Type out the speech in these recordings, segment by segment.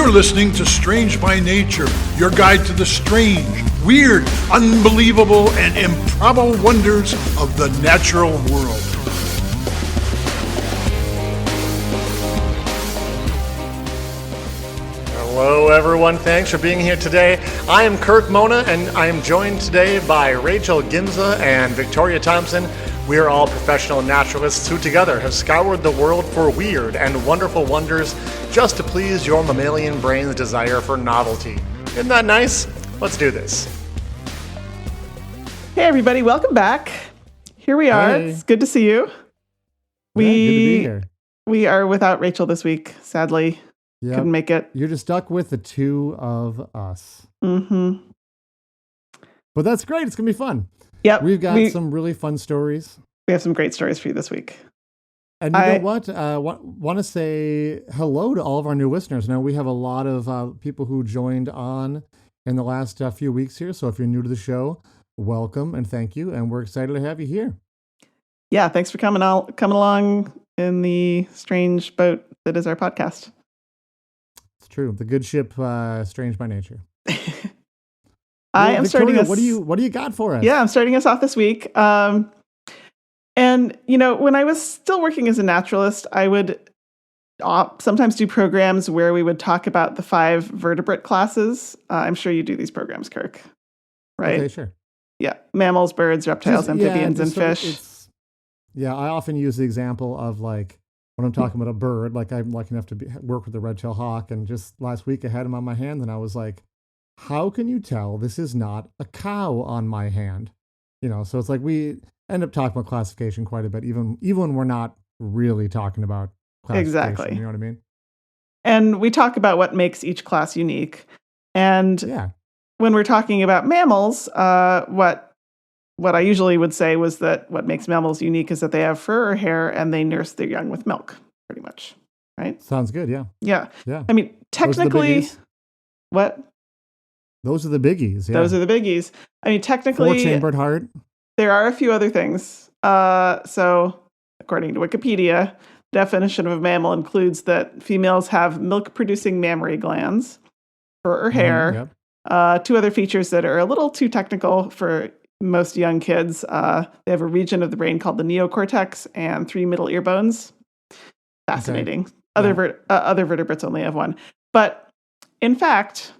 You're listening to Strange by Nature, your guide to the strange, weird, unbelievable, and improbable wonders of the natural world. Hello everyone, thanks for being here today. I am Kirk Mona and I am joined today by Rachel Ginza and Victoria Thompson. We are all professional naturalists who together have scoured the world for weird and wonderful wonders just to please your mammalian brain's desire for novelty. Isn't that nice? Let's do this. Hey everybody, welcome back. Here we are. Hey. It's good to see you. Good to be here. We are without Rachel this week, sadly. Yep. Couldn't make it. You're just stuck with the two of us. Mm-hmm. But that's great. It's going to be fun. Yep. We've got some really fun stories. We have some great stories for you this week. And you know what? Want to say hello to all of our new listeners. Now, we have a lot of people who joined on in the last few weeks here. So if you're new to the show, welcome and thank you. And we're excited to have you here. Yeah, thanks for coming along in the strange boat that is our podcast. It's true. The good ship, Strange by Nature. I am Victoria, starting us. What do you got for us? Yeah, I'm starting us off this week. And, you know, when I was still working as a naturalist, I would sometimes do programs where we would talk about the 5 vertebrate classes. I'm sure you do these programs, Kirk, right? Okay, sure. Yeah, mammals, birds, reptiles, amphibians, and fish. Yeah, I often use the example of like when I'm talking about a bird, like I'm lucky enough to work with the red-tailed hawk, and just last week I had him on my hand, and I was like, how can you tell this is not a cow on my hand? You know, so it's like we end up talking about classification quite a bit, even when we're not really talking about classification. Exactly. You know what I mean? And we talk about what makes each class unique. And Yeah. when we're talking about mammals, what I usually would say was that what makes mammals unique is that they have fur or hair and they nurse their young with milk, pretty much. Right? Sounds good. Yeah. Yeah. Yeah. I mean, technically, Those are the biggies. what? Those are the biggies. Yeah. Those are the biggies. I mean, technically, 4-chambered heart. there are a few other things. So, according to Wikipedia, the definition of a mammal includes that females have milk-producing mammary glands, fur or hair. Yep. 2 other features that are a little too technical for most young kids. They have a region of the brain called the neocortex and 3 middle ear bones. Fascinating. Okay. Other vertebrates only have 1. But in fact,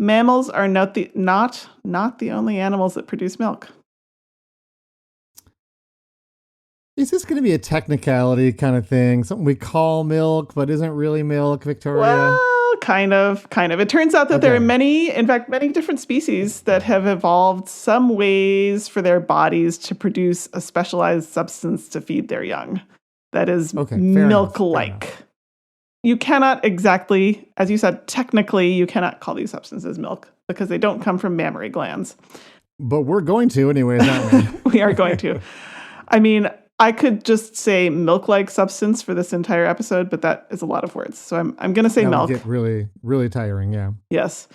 mammals are not the only animals that produce milk. Is this going to be a technicality kind of thing? Something we call milk, but isn't really milk, Victoria? Well, kind of. It turns out that there are many different species that have evolved some ways for their bodies to produce a specialized substance to feed their young that is milk-like. You cannot exactly, as you said, technically, you cannot call these substances milk because they don't come from mammary glands. But we're going to anyways, aren't we? We are going to. I mean, I could just say milk-like substance for this entire episode, but that is a lot of words. So I'm going to say milk. That would get really, really tiring, yeah. Yes.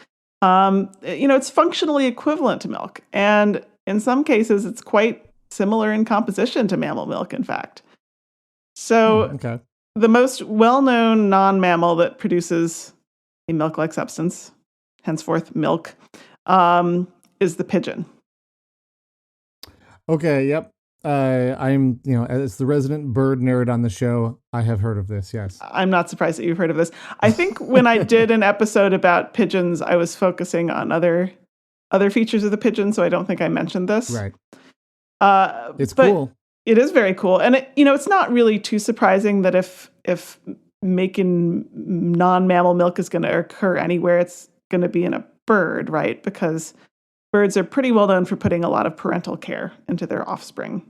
It's functionally equivalent to milk. And in some cases, it's quite similar in composition to mammal milk, in fact. So the most well-known non-mammal that produces a milk-like substance, henceforth milk, is the pigeon. Okay, yep. I'm, as the resident bird nerd on the show, I have heard of this, yes. I'm not surprised that you've heard of this. I think when I did an episode about pigeons, I was focusing on other features of the pigeon, so I don't think I mentioned this. Right. It's but cool. It is very cool. And it's not really too surprising that if making non-mammal milk is going to occur anywhere, it's going to be in a bird, right? Because birds are pretty well known for putting a lot of parental care into their offspring.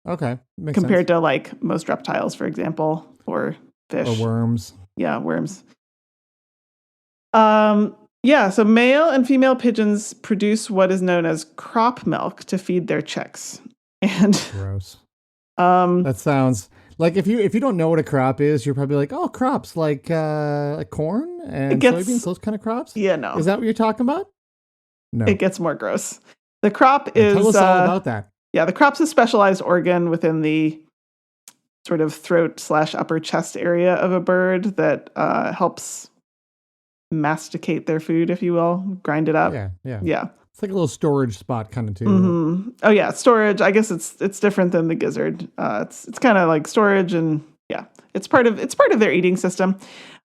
Okay. Makes compared sense. to like most reptiles, for example, or fish. Or worms. Yeah, worms. So male and female pigeons produce what is known as crop milk to feed their chicks. And gross. That sounds like if you don't know what a crop is, you're probably like, oh, crops like corn and soybeans, those kind of crops. Yeah, no. Is that what you're talking about? No. It gets more gross. The crop is tell us all about that. Yeah, the crop's a specialized organ within the sort of throat/upper chest area of a bird that helps masticate their food, if you will, grind it up. Yeah. Yeah. It's like a little storage spot kind of too. Mm-hmm. Oh yeah, storage. I guess it's different than the gizzard. It's kind of like storage, and yeah, it's part of their eating system.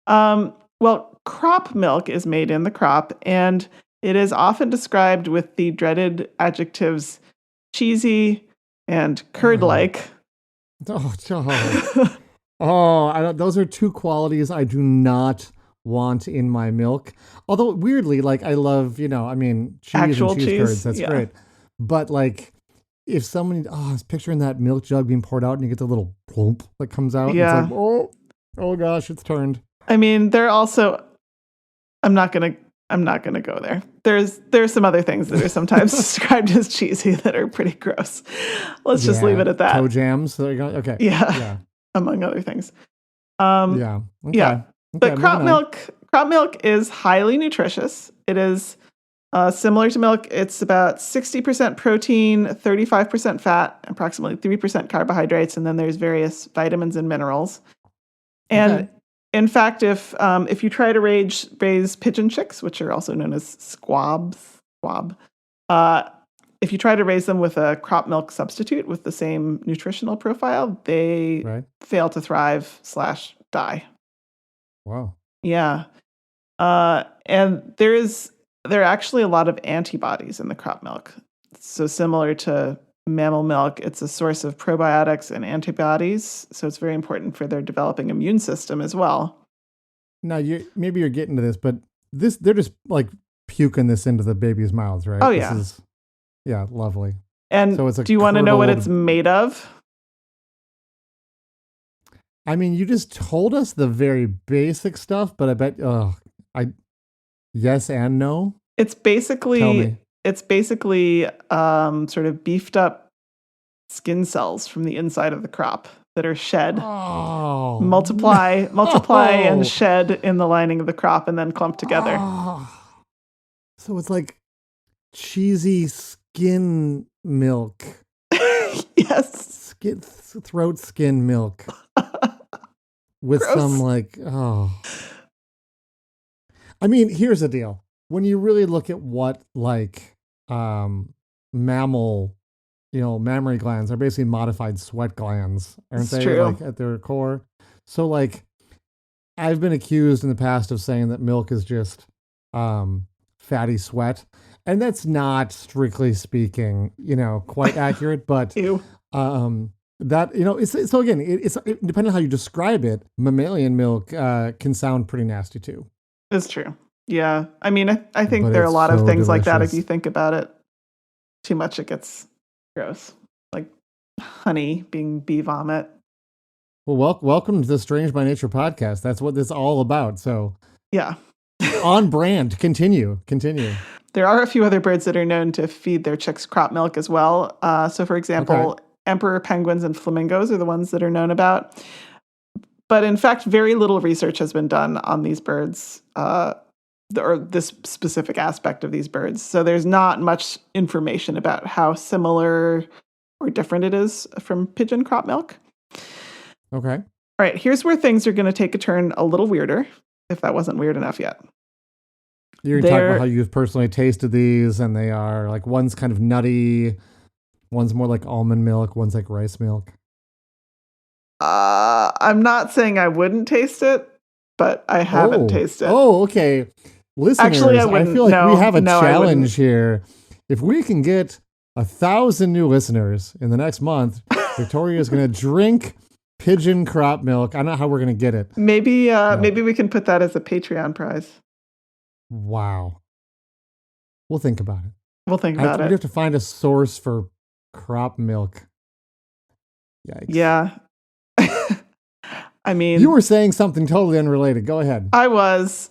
Well, crop milk is made in the crop, and it is often described with the dreaded adjectives cheesy and curd-like. Those are two qualities I do not want in my milk. Although weirdly, like I love, cheese Actual and cheese cheese, curds. That's yeah. great. But like, if someone, I was picturing that milk jug being poured out and you get the little plump that comes out. Yeah. It's like, oh gosh, it's turned. I mean, they're also. I'm not gonna go there. There's some other things that are sometimes described as cheesy that are pretty gross. Let's just leave it at that. Toe jams. There you go. Okay. Yeah. Among other things. Yeah. Okay. Yeah. But Okay, crop moving on. milk is highly nutritious. It is similar to milk. It's about 60% protein, 35% fat, approximately 3% carbohydrates, and then there's various vitamins and minerals. And in fact, if you try to raise pigeon chicks, which are also known as squabs, if you try to raise them with a crop milk substitute with the same nutritional profile, they fail to thrive / die. Wow. Yeah. And there are actually a lot of antibodies in the crop milk. So similar to mammal milk, it's a source of probiotics and antibodies. So it's very important for their developing immune system as well. Now, maybe you're getting to this, but they're just like puking this into the baby's mouths, right? Oh, yeah. This is, lovely. And so it's do you want to know what it's made of? I mean, you just told us the very basic stuff, but I bet, yes and no. It's basically, Tell me. Sort of beefed up skin cells from the inside of the crop that are shed, multiply and shed in the lining of the crop and then clump together. So it's like cheesy skin milk. Yes. Throat skin milk. With Gross. some I mean, here's the deal. When you really look at what mammal, mammary glands are basically modified sweat glands, aren't they? True. Like at their core. So like I've been accused in the past of saying that milk is just fatty sweat. And that's not strictly speaking, quite accurate, but Ew. that it's so again, it's depending on how you describe it, mammalian milk can sound pretty nasty too. It's true. Yeah. I mean, I think But there are a it's lot of so things like that. If delicious. you think about it too much, it gets gross. Like honey being bee vomit. Well, welcome to the Strange by Nature podcast. That's what this is all about. So Yeah. on brand. Continue. There are a few other birds that are known to feed their chicks crop milk as well. So for example, emperor penguins and flamingos are the ones that are known about. But in fact, very little research has been done on these birds, or this specific aspect of these birds. So there's not much information about how similar or different it is from pigeon crop milk. Okay. All right, here's where things are going to take a turn a little weirder, if that wasn't weird enough yet. You're going to talk about how you've personally tasted these, and they are like one's kind of nutty, one's more like almond milk, one's like rice milk. I'm not saying I wouldn't taste it, but I haven't tasted it. Oh, okay. Listeners, Actually, I I wouldn't. feel like we have a No, I challenge here. If we can get 1,000 new listeners in the next month, Victoria is going to drink pigeon crop milk. I don't know how we're going to get it. Maybe we can put that as a Patreon prize. Wow. We'll think about it. We'll think about We it. have to find a source for crop milk. Yikes. Yeah. I mean, You were saying something totally unrelated. Go ahead. I was.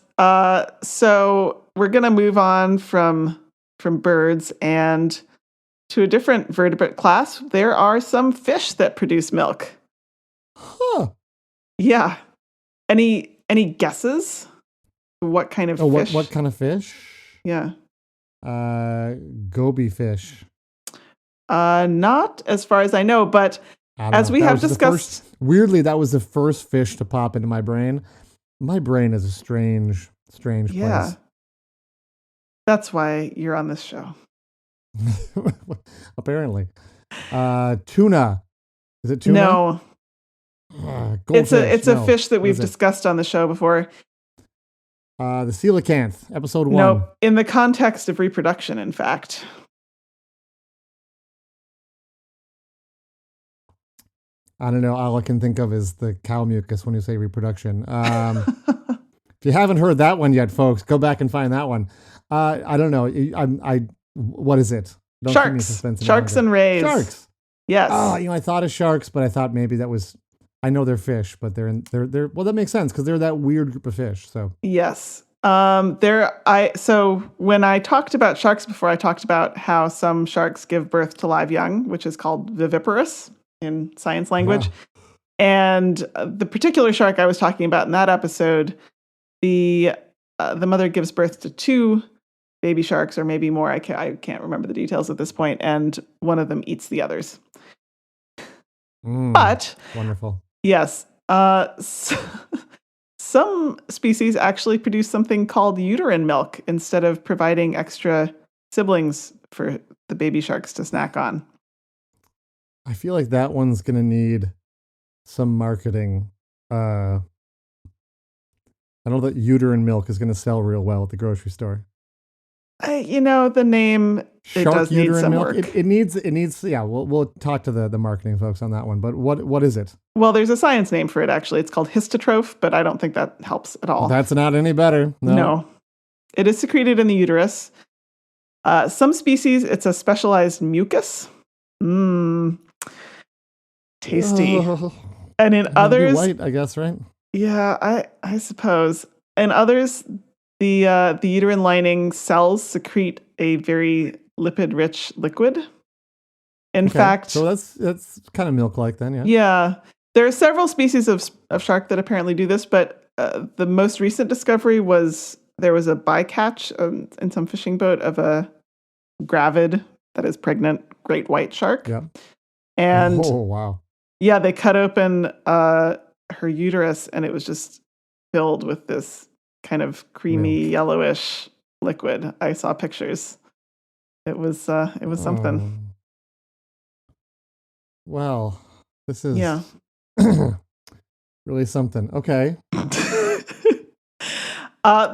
So we're gonna move on from birds and to a different vertebrate class. There are some fish that produce milk. Huh. Yeah. Any guesses? What kind of fish? What kind of fish? Yeah. Goby fish. Not as far as I know, but I don't as know. we That have was the discussed, weirdly, that was the first fish to pop into my brain. My brain is a strange strange Yeah. That's why you're on this show. place. Apparently. Tuna. Is it tuna? No. Goldfish. It's a No. fish that What we've is it? discussed on the show before. The coelacanth, episode 1. No, in the context of reproduction, in fact. I don't know. All I can think of is the cow mucus when you say reproduction. If you haven't heard that one yet, folks, go back and find that one. I don't know. What is it? Don't keep me in Sharks. suspense any Sharks longer. and rays. Sharks. Yes. Oh, I thought of sharks, but I thought maybe that was. I know they're fish, but they're well, that makes sense because they're that weird group of fish. So Yes. So when I talked about sharks before, I talked about how some sharks give birth to live young, which is called viviparous in science language. Yeah. And the particular shark I was talking about in that episode, the mother gives birth to 2 baby sharks, or maybe more. I can't remember the details at this point, and one of them eats the others. But wonderful. yes, some species actually produce something called uterine milk instead of providing extra siblings for the baby sharks to snack on. I feel like that one's going to need some marketing. I know that uterine milk is going to sell real well at the grocery store. The name, it does need some milk. work. It needs. Yeah, we'll talk to the marketing folks on that one. But what is it? Well, there's a science name for it, actually. It's called histotroph, but I don't think that helps at all. That's not any better. No. It is secreted in the uterus. Some species, it's a specialized mucus. Tasty. And in others, white, I guess, right? Yeah, I suppose. In others, the uterine lining cells secrete a very lipid-rich liquid. In fact, so that's kind of milk-like then, yeah. Yeah, there are several species of shark that apparently do this, but the most recent discovery was there was a bycatch in some fishing boat of a gravid, that is pregnant, great white shark. Yeah. And oh wow. Yeah, they cut open her uterus, and it was just filled with this kind of creamy yellowish liquid. I saw pictures. It was something. Well, this is Yeah. really something. Okay.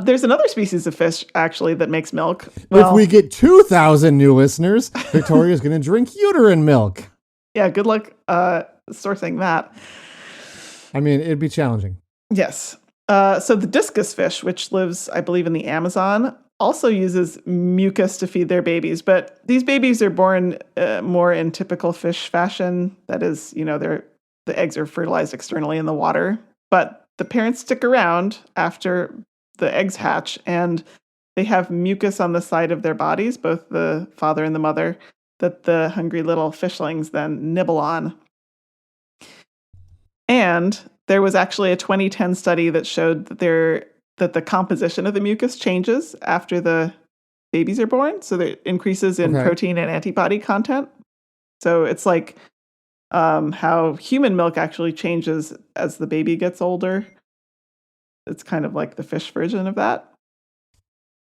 There's another species of fish actually that makes milk. If we get 2,000 new listeners, Victoria's going to drink uterine milk. Yeah, good luck sourcing that. I mean, it'd be challenging. Yes. So the discus fish, which lives, I believe, in the Amazon, also uses mucus to feed their babies. But these babies are born more in typical fish fashion. That is, the eggs are fertilized externally in the water. But the parents stick around after the eggs hatch, and they have mucus on the side of their bodies, both the father and the mother, that the hungry little fishlings then nibble on. And there was actually a 2010 study that showed that the composition of the mucus changes after the babies are born. So there increases in protein and antibody content. So it's like how human milk actually changes as the baby gets older. It's kind of like the fish version of that.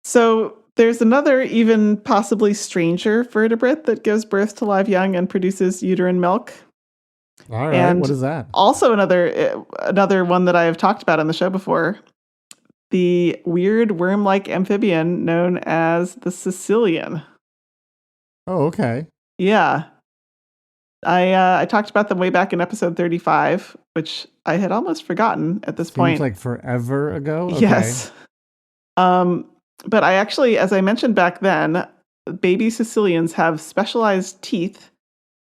So there's another, even possibly stranger vertebrate that gives birth to live young and produces uterine milk. All right, and what is that? Also another one that I have talked about on the show before, the weird worm-like amphibian known as the Sicilian. Oh, okay. Yeah. I talked about them way back in episode 35, which I had almost forgotten at this point. Seems like forever ago? Okay. Yes. But I actually, as I mentioned back then, baby Sicilians have specialized teeth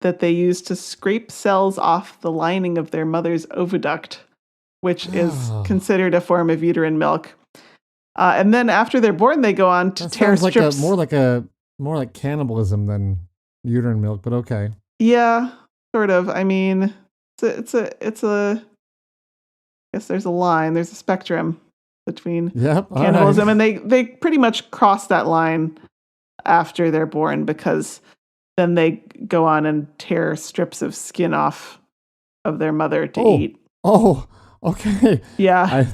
that they use to scrape cells off the lining of their mother's oviduct, which is considered a form of uterine milk. And then after they're born, they go on to tear strips. More like cannibalism than uterine milk, but okay. Yeah, sort of. I mean, it's a I guess there's a line, there's a spectrum between cannibalism, and they pretty much cross that line after they're born, because then they go on and tear strips of skin off of their mother to eat. Oh, okay. Yeah.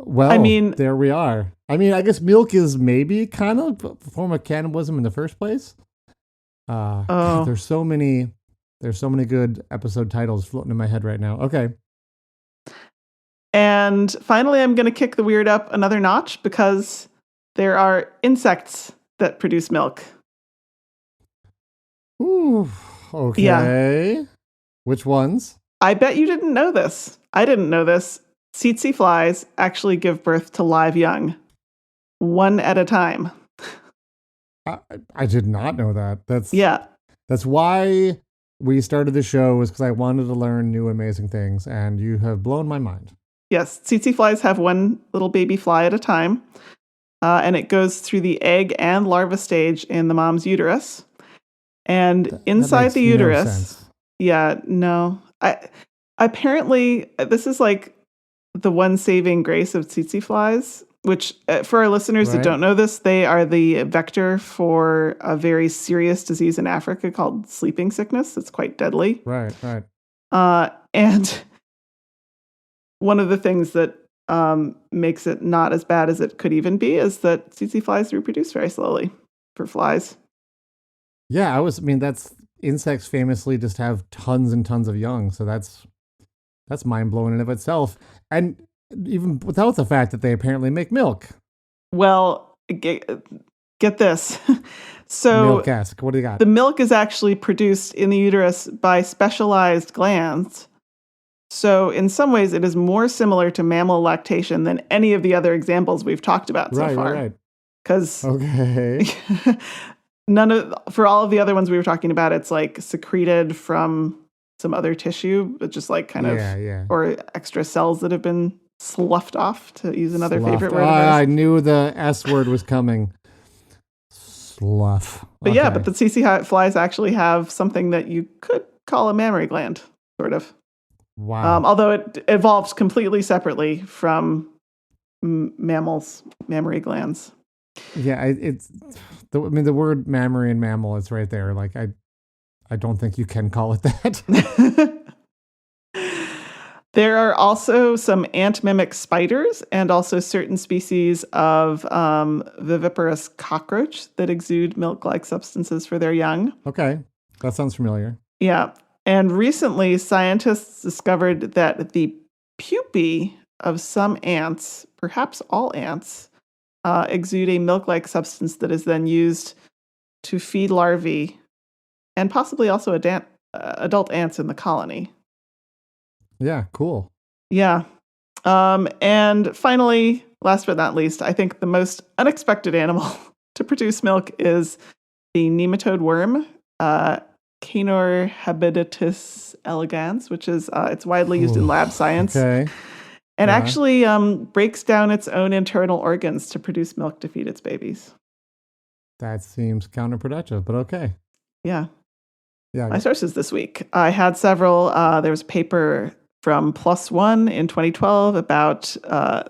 Well, I mean, there we are. I mean, I guess milk is maybe kind of a form of cannibalism in the first place. God, there's so many good episode titles floating in my head right now. Okay. And finally, I'm going to kick the weird up another notch because there are insects that produce milk. Ooh, okay. Yeah. Which ones? I bet you didn't know this. I didn't know this. Tsetse flies actually give birth to live young, one at a time. I did not know that. That's why we started the show, was because I wanted to learn new amazing things, and you have blown my mind. Yes, tsetse flies have one little baby fly at a time, and it goes through the egg and larva stage in the mom's uterus. And inside the uterus, apparently this is like the one saving grace of tsetse flies, which for our listeners that don't know this, they are the vector for a very serious disease in Africa called sleeping sickness. It's quite deadly. Right. And one of the things that makes it not as bad as it could even be is that tsetse flies reproduce very slowly for flies. Yeah, that's insects famously just have tons and tons of young, so that's mind-blowing in of itself. And even without the fact that they apparently make milk. Well, get this. So Milk-esque. What do you got? The milk is actually produced in the uterus by specialized glands. So in some ways, it is more similar to mammal lactation than any of the other examples we've talked about so far. Right. Because okay. for all of the other ones we were talking about, it's like secreted from some other tissue, but just like or extra cells that have been sloughed off, to use another favorite word. I knew the S word was coming. Slough. But but the tsetse flies actually have something that you could call a mammary gland, sort of. Wow. Although it evolves completely separately from mammals, mammary glands. Yeah, the word mammary and mammal is right there. Like I don't think you can call it that. There are also some ant mimic spiders and also certain species of viviparous cockroach that exude milk-like substances for their young. Okay, that sounds familiar. Yeah. And recently, scientists discovered that the pupae of some ants, perhaps all ants, exude a milk-like substance that is then used to feed larvae and possibly also adult ants in the colony. Yeah, cool. Yeah. And finally, last but not least, I think the most unexpected animal to produce milk is the nematode worm, Canor habitatus elegans, which is it's widely used in lab science. Okay. And actually breaks down its own internal organs to produce milk to feed its babies. That seems counterproductive, but okay. Yeah. Yeah. My sources this week. I had several. There was a paper from PLOS ONE in 2012 about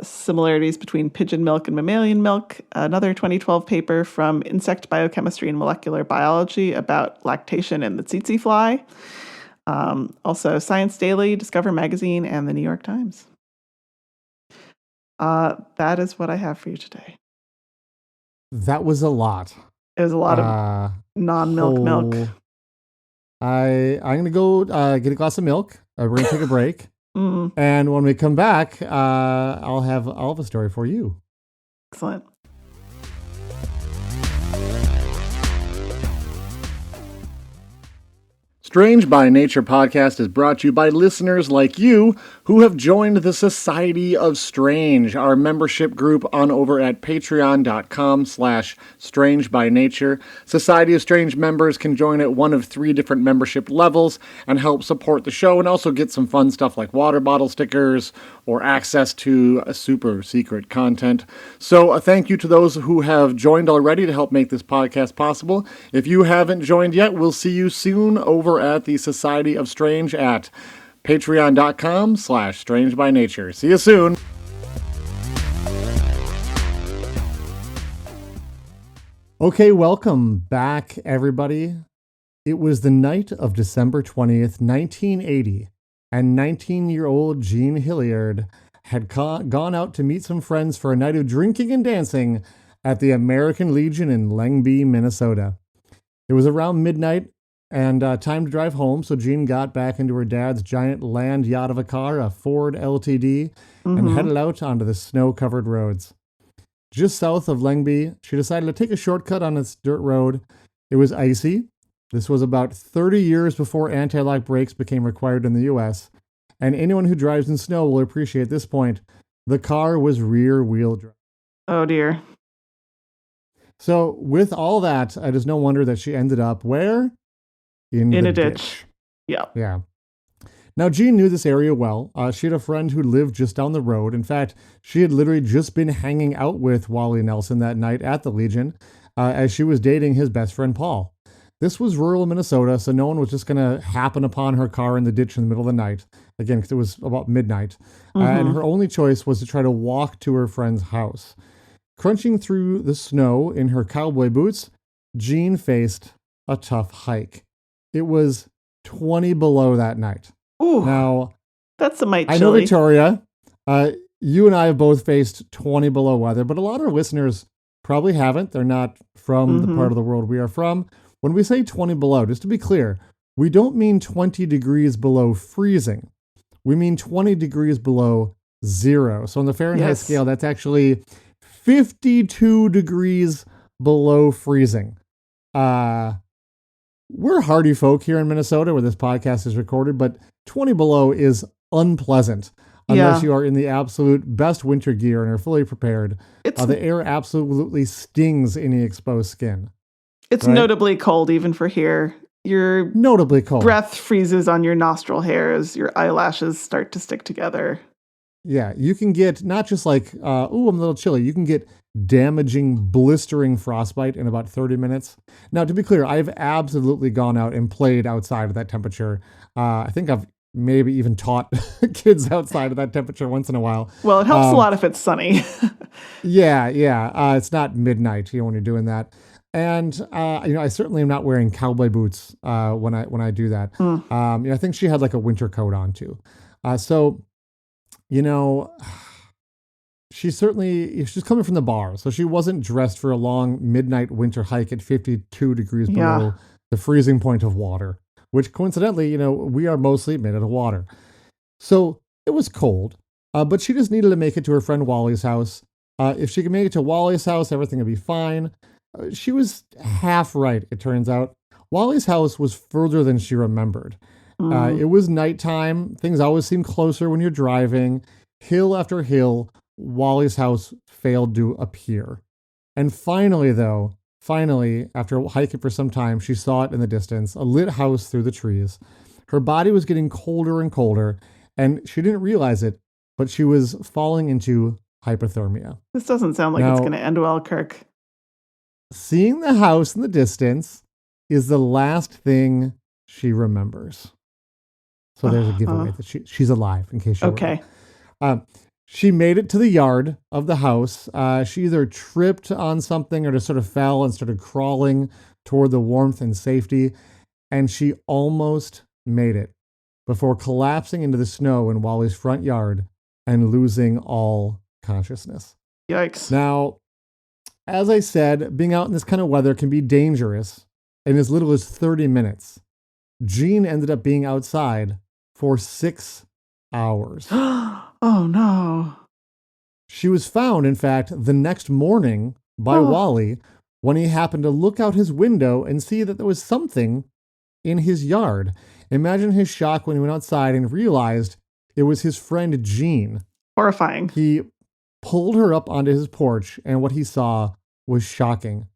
similarities between pigeon milk and mammalian milk. Another 2012 paper from Insect Biochemistry and Molecular Biology about lactation in the tsetse fly. Also Science Daily, Discover Magazine, and the New York Times. That is what I have for you today. That was a lot. It was a lot of non-milk milk. I'm going to go get a glass of milk. We're going to take a break. And when we come back, I'll have a story for you. Excellent. Strange by Nature podcast is brought to you by listeners like you who have joined the Society of Strange, our membership group on over at patreon.com/strangebynature. Society of Strange members can join at one of 3 different membership levels and help support the show and also get some fun stuff like water bottle stickers or access to super secret content. So a thank you to those who have joined already to help make this podcast possible. If you haven't joined yet, we'll see you soon over at the Society of Strange at patreon.com/strangebynature. See you soon. Okay, welcome back, everybody. It was the night of December 20th, 1980, and 19-year-old Jean Hilliard had gone out to meet some friends for a night of drinking and dancing at the American Legion in Lengby, Minnesota. It was around midnight and time to drive home, so Jean got back into her dad's giant land yacht of a car, a Ford LTD, and headed out onto the snow-covered roads. Just south of Lengby, she decided to take a shortcut on this dirt road. It was icy. This was about 30 years before anti-lock brakes became required in the U.S., and anyone who drives in snow will appreciate this point. The car was rear-wheel drive. Oh, dear. So with all that, it is no wonder that she ended up where? In a ditch. Yeah. Yeah. Now, Jean knew this area well. She had a friend who lived just down the road. In fact, she had literally just been hanging out with Wally Nelson that night at the Legion as she was dating his best friend, Paul. This was rural Minnesota, so no one was just going to happen upon her car in the ditch in the middle of the night. Again, because it was about midnight. And her only choice was to try to walk to her friend's house. Crunching through the snow in her cowboy boots, Jean faced a tough hike. It was 20 below that night. Ooh, now, that's a mite chilly. I know, Victoria, you and I have both faced 20 below weather, but a lot of our listeners probably haven't. They're not from the part of the world we are from. When we say 20 below, just to be clear, we don't mean 20 degrees below freezing. We mean 20 degrees below zero. So on the Fahrenheit scale, that's actually 52 degrees below freezing. We're hardy folk here in Minnesota where this podcast is recorded, but 20 below is unpleasant unless you are in the absolute best winter gear and are fully prepared. The air absolutely stings any exposed skin. It's notably cold even for here. Your notably cold. Breath freezes on your nostril hairs. Your eyelashes start to stick together. Yeah, you can get not just like, I'm a little chilly. You can get damaging, blistering frostbite in about 30 minutes. Now, to be clear, I've absolutely gone out and played outside at that temperature. I think I've maybe even taught kids outside at that temperature once in a while. Well, it helps a lot if it's sunny. Yeah. It's not midnight, when you're doing that. And, I certainly am not wearing cowboy boots when I do that. I think she had like a winter coat on too. She's coming from the bar, so she wasn't dressed for a long midnight winter hike at 52 degrees below the freezing point of water, which coincidentally, we are mostly made out of water. So it was cold, but she just needed to make it to her friend Wally's house. If she could make it to Wally's house, everything would be fine. She was half right, it turns out. Wally's house was further than she remembered. It was nighttime. Things always seem closer when you're driving. Hill after hill, Wally's house failed to appear. And finally, after hiking for some time, she saw it in the distance, a lit house through the trees. Her body was getting colder and colder, and she didn't realize it, but she was falling into hypothermia. This doesn't sound like it's going to end well, Kirk. Seeing the house in the distance is the last thing she remembers. So there's a giveaway that she's alive, in case you're okay. She made it to the yard of the house. She either tripped on something or just sort of fell and started crawling toward the warmth and safety. And she almost made it before collapsing into the snow in Wally's front yard and losing all consciousness. Yikes. Now, as I said, being out in this kind of weather can be dangerous in as little as 30 minutes. Jean ended up being outside for 6 hours. Oh, no. She was found, in fact, the next morning by Wally when he happened to look out his window and see that there was something in his yard. Imagine his shock when he went outside and realized it was his friend Jean. Horrifying. He pulled her up onto his porch, and what he saw was shocking.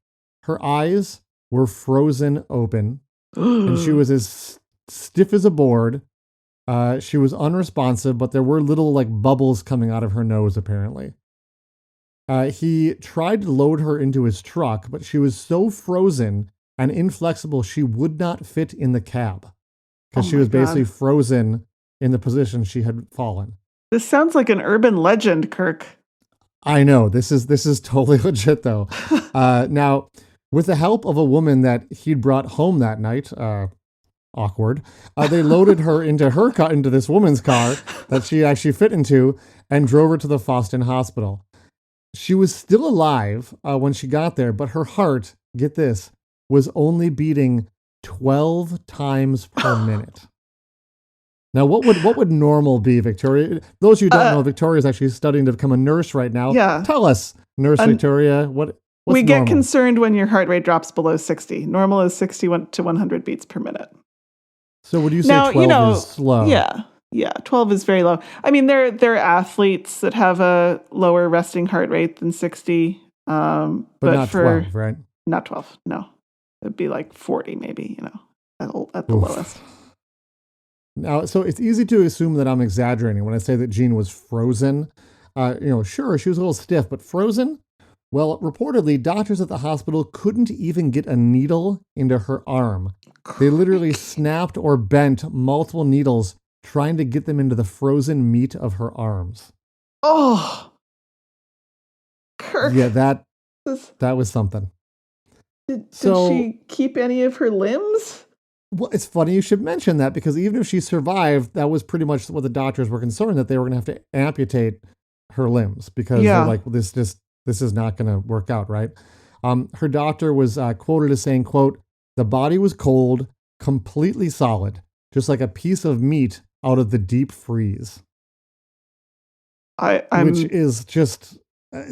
Her eyes were frozen open, and she was as stiff as a board. She was unresponsive, but there were little bubbles coming out of her nose, apparently. He tried to load her into his truck, but she was so frozen and inflexible she would not fit in the cab because she was basically frozen in the position she had fallen. This sounds like an urban legend, Kirk. I know. This is totally legit, though. Now, with the help of a woman that he'd brought home that night, awkward. They loaded her into this woman's car that she actually fit into and drove her to the Foston Hospital. She was still alive when she got there, but her heart, get this, was only beating 12 times per minute. Now, what would normal be, Victoria? Those of you who don't know, Victoria is actually studying to become a nurse right now. Yeah. Tell us, Nurse Victoria, what's we normal? get concerned when your heart rate drops below 60. Normal is 60 to 100 beats per minute. So would you say 12 is slow? Yeah, 12 is very low. I mean, there are athletes that have a lower resting heart rate than 60. But not 12, right? Not 12, no. It'd be like 40 maybe, at the lowest. Now, so it's easy to assume that I'm exaggerating when I say that Jean was frozen. Sure, she was a little stiff, but frozen? Well, reportedly, doctors at the hospital couldn't even get a needle into her arm. They literally snapped or bent multiple needles trying to get them into the frozen meat of her arms. Oh, Kirk. Yeah, that was something. Did she keep any of her limbs? Well, it's funny you should mention that, because even if she survived, that was pretty much what the doctors were concerned, that they were going to have to amputate her limbs, because they're like, well, this is not going to work out, right? Her doctor was quoted as saying, quote, "The body was cold, completely solid, just like a piece of meat out of the deep freeze." Which is just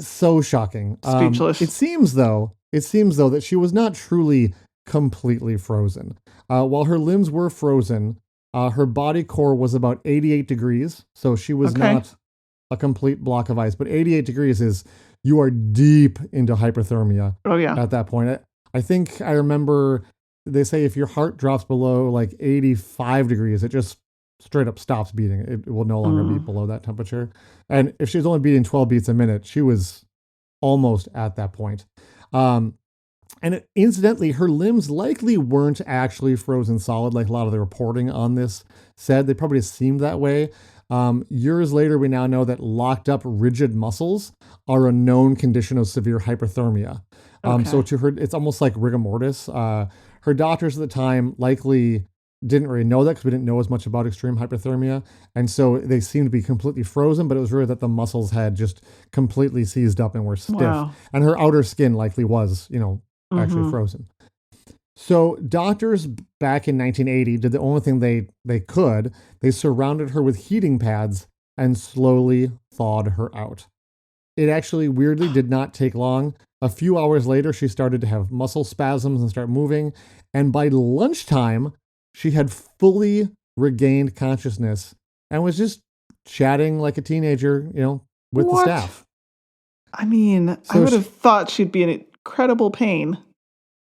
so shocking. Speechless. It seems though that she was not truly completely frozen. While her limbs were frozen, her body core was about 88 degrees. So she was not a complete block of ice, but 88 degrees is, you are deep into hyperthermia. Oh yeah. At that point. I think I remember they say if your heart drops below like 85 degrees, it just straight up stops beating. It will no longer beat below that temperature. And if she was only beating 12 beats a minute, she was almost at that point. Incidentally, her limbs likely weren't actually frozen solid, like a lot of the reporting on this said. They probably seemed that way. Years later, we now know that locked up rigid muscles are a known condition of severe hyperthermia. So to her, it's almost like rigor mortis. Her doctors at the time likely didn't really know that, because we didn't know as much about extreme hyperthermia. And so they seemed to be completely frozen, but it was really that the muscles had just completely seized up and were stiff. Wow. And her outer skin likely was, actually frozen. So doctors back in 1980 did the only thing they could. They surrounded her with heating pads and slowly thawed her out. It actually weirdly did not take long. A few hours later, she started to have muscle spasms and start moving. And by lunchtime, she had fully regained consciousness and was just chatting like a teenager, with the staff. I mean, so I would have thought she'd be in incredible pain.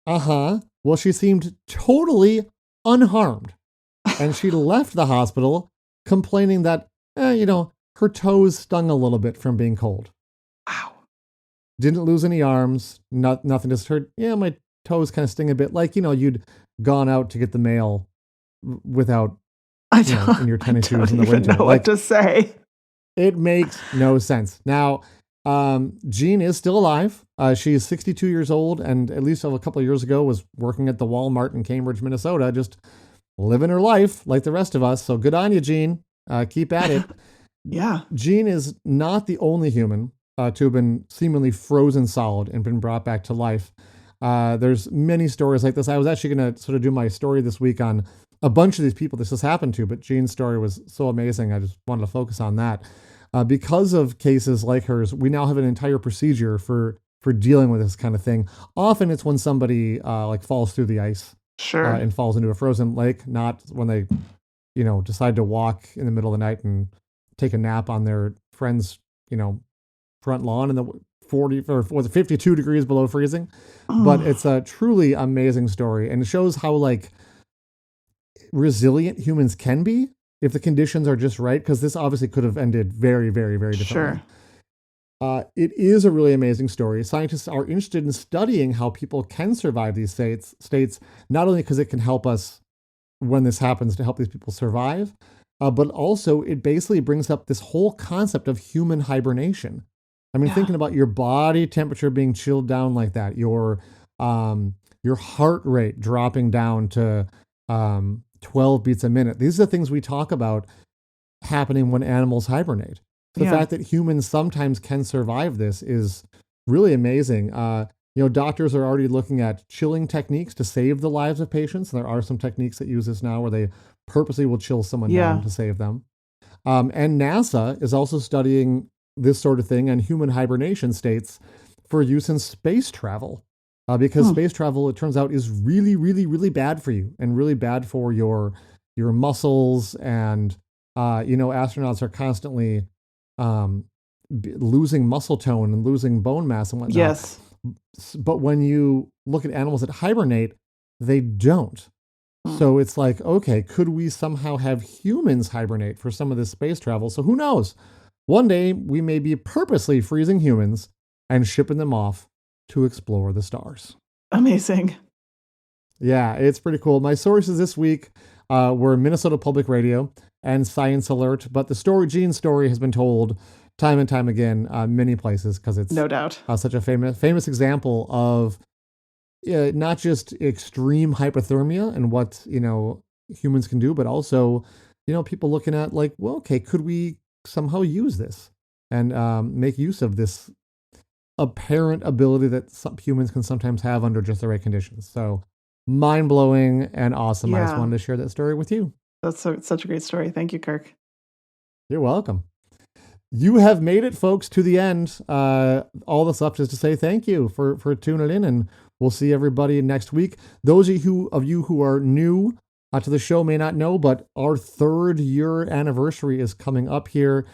Well, she seemed totally unharmed. And she left the hospital complaining that, her toes stung a little bit from being cold. Wow. Didn't lose any arms, nothing, just hurt. Yeah, my toes kind of sting a bit. Like, you'd gone out to get the mail without, in your tennis shoes in the winter. I don't even know what to say. It makes no sense. Now, Jean is still alive. She's 62 years old, and at least a couple of years ago was working at the Walmart in Cambridge, Minnesota, just living her life like the rest of us. So good on you, Jean. Keep at it. Yeah. Jean is not the only human to have been seemingly frozen solid and been brought back to life. There's many stories like this. I was actually going to sort of do my story this week on a bunch of these people this has happened to, but Jean's story was so amazing. I just wanted to focus on that. Because of cases like hers, we now have an entire procedure for dealing with this kind of thing. Often it's when somebody falls through the ice, and falls into a frozen lake, not when they, decide to walk in the middle of the night and take a nap on their friend's, front lawn in the 52 degrees below freezing. But it's a truly amazing story, and it shows how resilient humans can be if the conditions are just right, because this obviously could have ended very, very, very differently. It is a really amazing story. Scientists are interested in studying how people can survive these states, not only because it can help us when this happens to help these people survive, but also it basically brings up this whole concept of human hibernation. I mean, thinking about your body temperature being chilled down like that, your heart rate dropping down to 12 beats a minute. These are the things we talk about happening when animals hibernate. The fact that humans sometimes can survive this is really amazing. Doctors are already looking at chilling techniques to save the lives of patients. There are some techniques that use this now where they purposely will chill someone down to save them. And NASA is also studying this sort of thing and human hibernation states for use in space travel. Because space travel, it turns out, is really, really, really bad for you and really bad for your muscles. And, astronauts are constantly losing muscle tone and losing bone mass and whatnot. Yes. But when you look at animals that hibernate, they don't. So it's like, okay, could we somehow have humans hibernate for some of this space travel? So who knows? One day we may be purposely freezing humans and shipping them off to explore the stars. Amazing. Yeah, it's pretty cool. My sources this week were Minnesota Public Radio and Science Alert, but the Gene story has been told time and time again, many places, because it's no doubt such a famous example of not just extreme hypothermia and what humans can do, but also people looking at like, well, okay, could we somehow use this and make use of this apparent ability that some humans can sometimes have under just the right conditions. So mind-blowing and awesome. I just wanted to share that story with you. That's such a great story. Thank you, Kirk. You're welcome. You have made it, folks, to the end. All that's left is to say thank you for tuning in, and we'll see everybody next week. Those of you who are new to the show may not know, but our 3rd year anniversary is coming up here.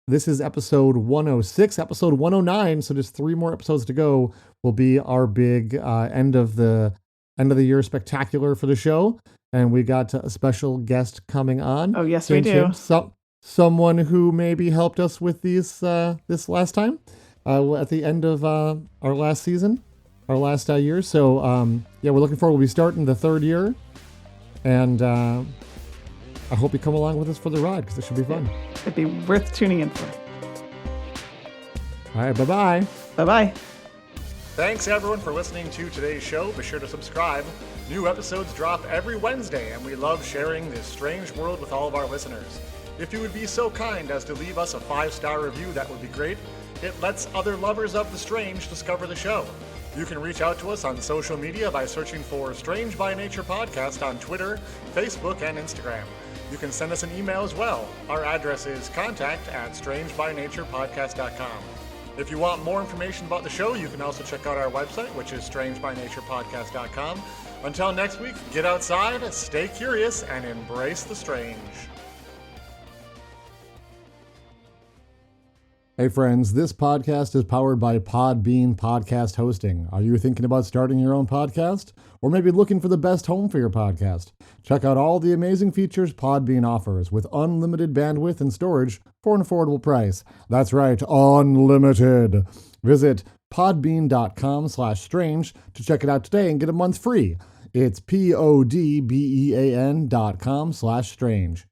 This is episode 106, episode 109. So just 3 more episodes to go will be our big end of the year spectacular for the show. And we got a special guest coming on. Oh, yes, we do. Someone who maybe helped us with this last time at the end of our last season, our last year. So we're looking forward. We'll be starting the 3rd year. And I hope you come along with us for the ride because it should be fun. It'd be worth tuning in for. All right, bye-bye. Bye-bye. Thanks, everyone, for listening to today's show. Be sure to subscribe. New episodes drop every Wednesday, and we love sharing this strange world with all of our listeners. If you would be so kind as to leave us a 5-star review, that would be great. It lets other lovers of the strange discover the show. You can reach out to us on social media by searching for Strange by Nature Podcast on Twitter, Facebook, and Instagram. You can send us an email as well. Our address is contact@strangebynaturepodcast.com. If you want more information about the show, you can also check out our website, which is strangebynaturepodcast.com. Until next week, get outside, stay curious, and embrace the strange. Hey friends, this podcast is powered by Podbean Podcast Hosting. Are you thinking about starting your own podcast? Or maybe looking for the best home for your podcast? Check out all the amazing features Podbean offers with unlimited bandwidth and storage for an affordable price. That's right, unlimited. Visit podbean.com/strange to check it out today and get a month free. It's podbean.com/strange.